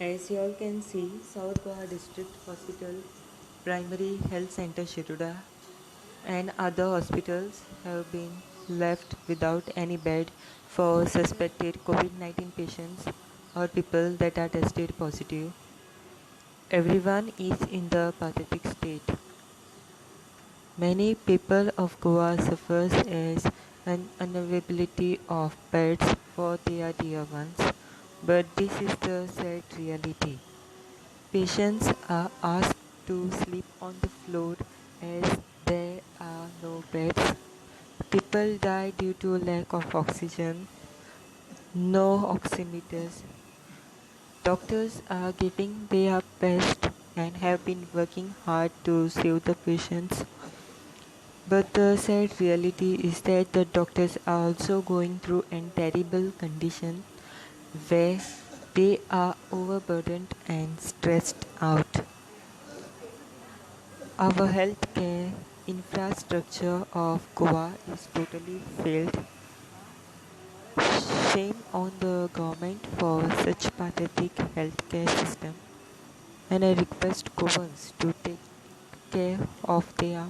As you all can see, South Goa District Hospital, Primary Health Center Shiruda, and other hospitals have been left without any bed for suspected COVID-19 patients or people that are tested positive. Everyone is in the pathetic state. Many people of Goa suffers as an unavailability of beds for their dear ones, but this is the sad reality. Patients are asked to sleep on the floor as there are no beds. People die due to lack of oxygen, no oximeters. Doctors are giving their best and have been working hard to save the patients. But the sad reality is that the doctors are also going through a terrible condition where they are overburdened and stressed out. Our healthcare infrastructure of Goa is totally failed. Shame on the government for such pathetic healthcare system, and I request Goans to take care of their